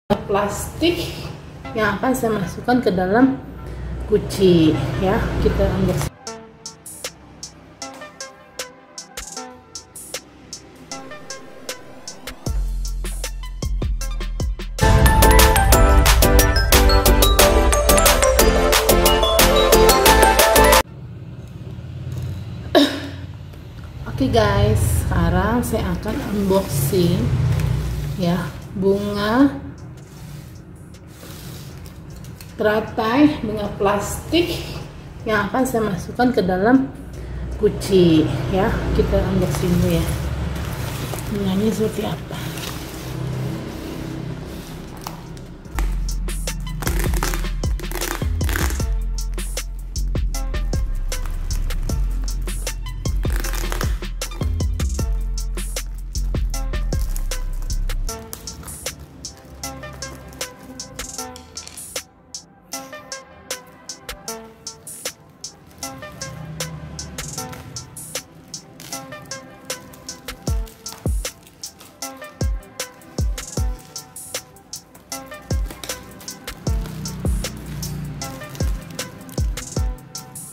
plastik yang akan saya masukkan ke dalam guci ya. Kita unboxing. Oke guys, sekarang saya akan unboxing ya bunga teratai, bunga plastik yang akan saya masukkan ke dalam guci ya. Kita unboxing dulu ya, bunganya seperti apa.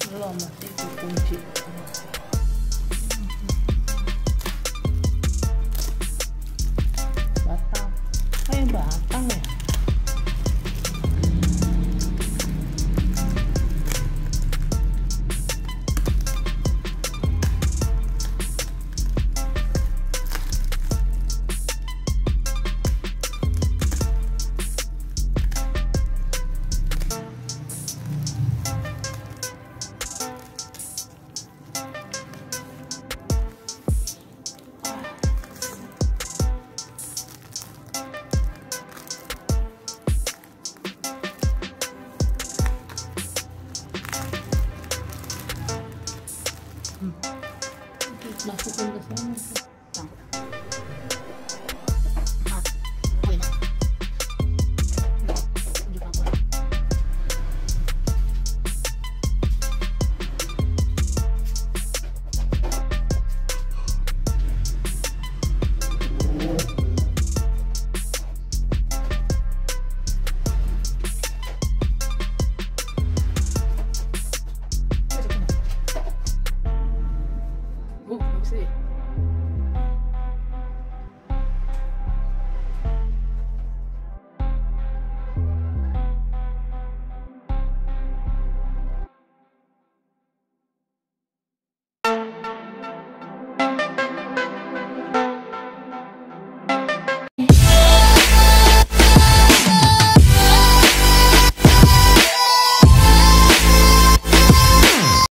Belum, masih dikunci. Batang, batang ya.